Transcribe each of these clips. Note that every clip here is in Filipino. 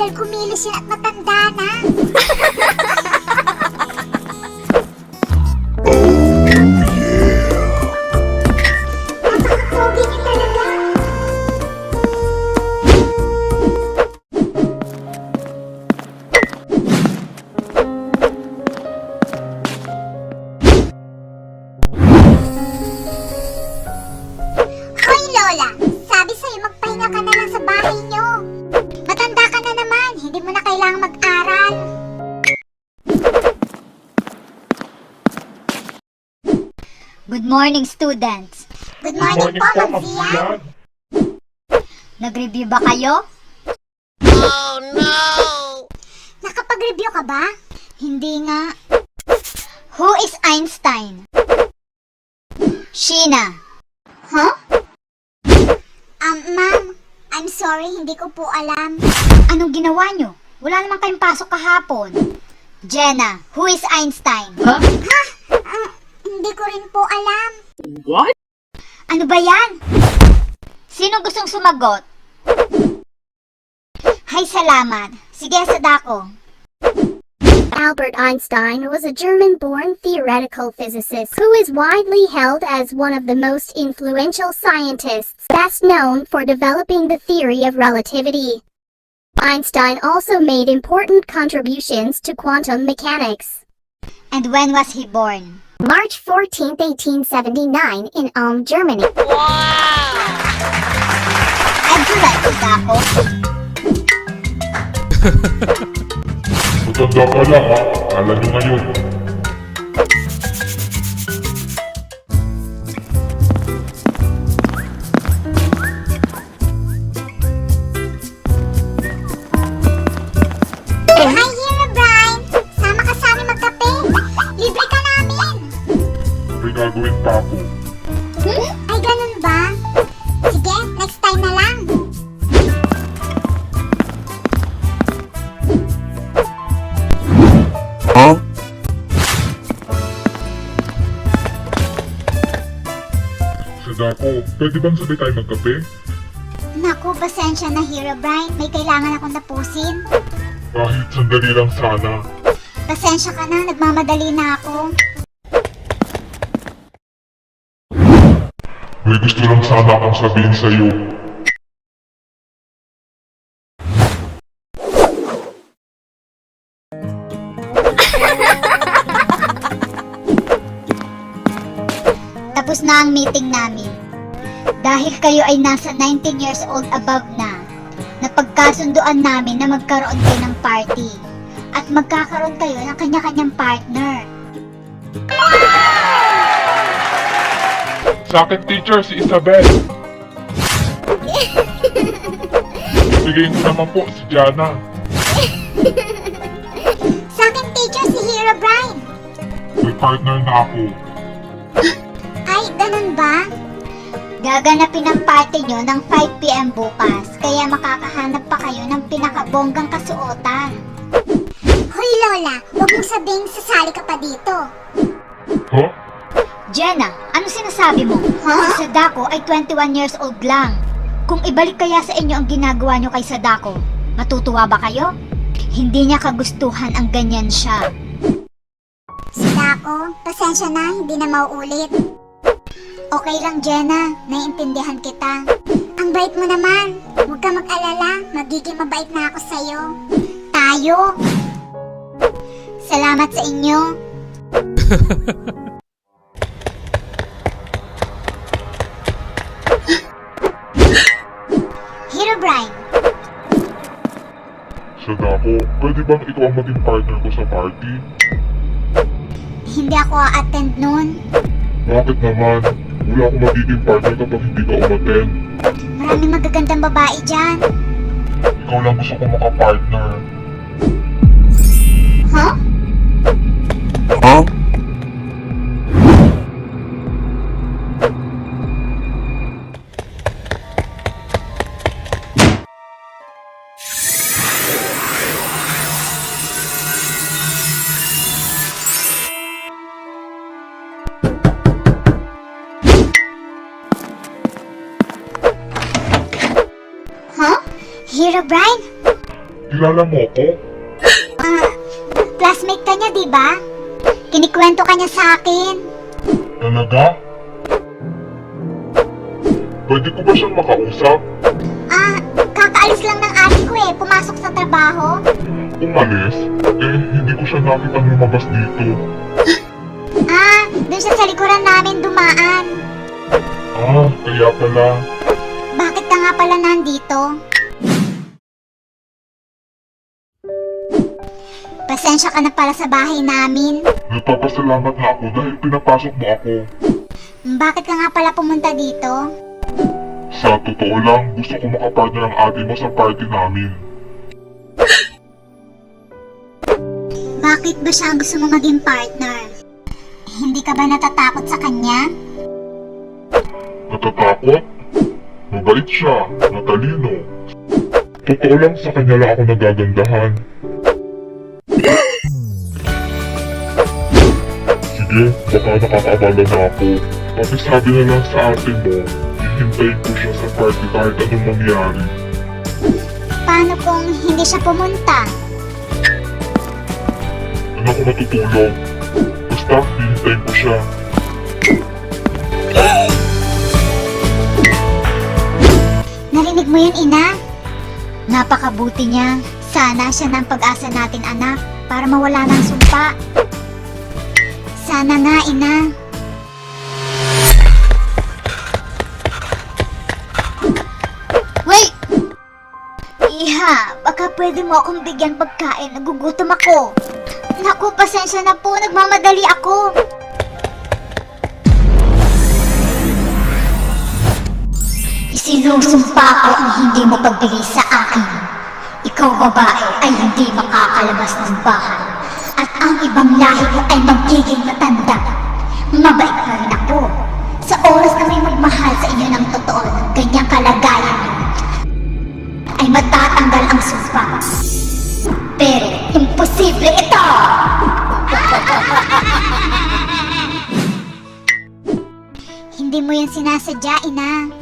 Mabagal kumilos yan at matanda na. Napaka-pogi niya talaga. Hoy Lola, sabi sa'yo magpahinga ka na lang sa bahay niyo. Matanda ka na naman, hindi mo na kailangang mag-aral. Good morning, students. Good morning po, Ma'am Zian. Nag-review ba kayo? Nakapag-review ka ba? Hindi nga. Who is Einstein? Sheena. Huh? Ma'am, I'm sorry, hindi ko po alam. Anong ginawa nyo? Wala naman kayong pasok kahapon. Jenna, who is Einstein? Hindi ko rin po alam. What? Ano ba yan? Sino gustong sumagot? Hay, salamat. Sige, Sadako. Albert Einstein was a German-born theoretical physicist who is widely held as one of the most influential scientists, best known for developing the theory of relativity. Einstein also made important contributions to quantum mechanics. And when was he born? March 14, 1879 in Ulm, Germany. I'd you like Sadako? Matanda ka lang ha, alam nyo ngayon. Hi, Herobrine! Sama ka sa amin magkape. Libre ka namin. May gagawin pa ako. Ay, ganun ba? Sige, next time na lang. Sadako, pwede bang sabay tayo magkape? Naku, pasensya na, Herobrine. May kailangan akong tapusin. Kahit sandali lang sana. Pasensya ka na, nagmamadali na ako. May gusto lang sana akong sabihin sa'yo. Tapos na ang meeting namin. Dahil kayo ay nasa 19 years old above na, napagkasunduan namin na magkaroon kayo ng party. At magkakaroon kayo ng kanya-kanyang partner. Sa akin teacher, si Isabel. Bigyan ko naman po si Jana. Sa akin, teacher, si Herobrine. May partner na ako. Ay, ganun ba? Gaganapin ang party nyo ng 5 PM bukas, kaya makakahanap pa kayo ng pinakabonggang kasuotan. Hoy, Lola, huwag mong sabing sasali ka pa dito. Huh? Jenna, ano sinasabi mo? Si Sadako ay 21 years old lang. Kung ibalik kaya sa inyo ang ginagawa nyo kay Sadako, matutuwa ba kayo? Hindi niya kagustuhan ang ganyan siya. Sadako, pasensya na, hindi na mauulit. Okay lang, Jenna. Naiintindihan kita. Ang bait mo naman. Huwag ka mag-alala. Magiging mabait na ako sa'yo. Tayo. Salamat sa inyo. Herobrine, Sadako, pwede bang ikaw ang maging partner ko sa party? hindi ako a-attend nun. Bakit naman? Wala akong magiging partner kapag hindi ka umaten. Maraming magagandang babae dyan. Ikaw lang gusto ko makapartner. Huh? Herobrine? Kilala mo ko? Classmate ka niya, di ba? Kinikwento ka niya sa akin. Talaga? Pwede ko ba siyang makausap? Kakaalis lang ng ate ko eh. Pumasok sa trabaho. Umalis? Hindi ko siya nakitang lumabas dito. Doon siya sa likuran namin dumaan. Kaya pala. Bakit ka nga pala nandito? Pasensya ka na pala sa bahay namin. Nagpapasalamat na ako dahil pinapasok mo ako. Bakit ka nga pala pumunta dito? Sa totoo lang, gusto ko makapartner ang ate mo sa party namin. Bakit ba siya ang gusto mo maging partner? Hindi ka ba natatakot sa kanya? Natatakot? Mabait siya, matalino. Totoo lang sa kanya lang ako nagagandahan. Sige, baka nakakaabala na ako. Pakisabi na lang sa ate mo, hihintayin ko siya sa party kahit anong mangyari. Paano kung hindi siya pumunta? Ano ako matutulog? Basta, hihintayin ko siya. Narinig mo yun, ina? Napakabuti niya. Sana siya ng pag-asa natin, anak, para mawala ng sumpa. Sana nga, ina. Wait! Iha, baka pwede mo akong bigyan pagkain. Nagugutom ako. Naku, pasensya na po. Nagmamadali ako. Isinusumpa ko ang hindi mo pagbigay sa akin. Ikaw, babae, ay hindi makakalabas ng bahay. At ang ibang lahi mo ay magiging matanda. Mabait pa rin ako. Sa oras na may magmahal sa inyo ng totoo ng ganyang kalagayan mo, ay matatanggal ang sumpa. Pero, imposible ito! Hindi mo yan sinasadya, ina.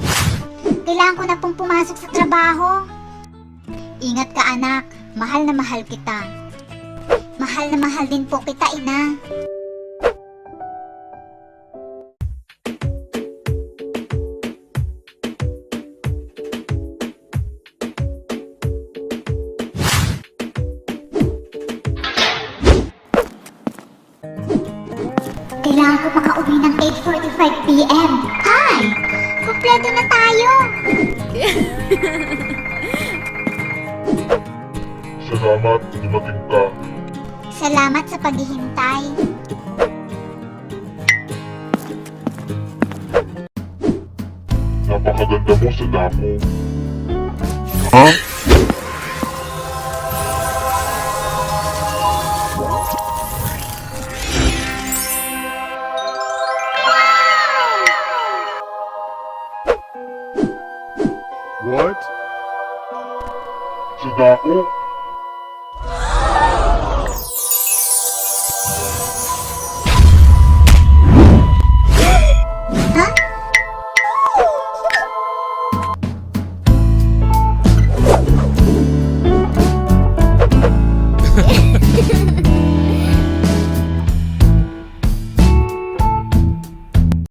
Kailangan ko na pong pumasok sa trabaho. Ingat ka, anak. Mahal na mahal kita. Mahal na mahal din po kita, ina. Kailangan ko makauwi ng 8:45 p.m. Ay! Kompleto na tayo! Salamat, dumating ka. Salamat sa paghihintay. Napakaganda mo sa damo. What? Sa dako?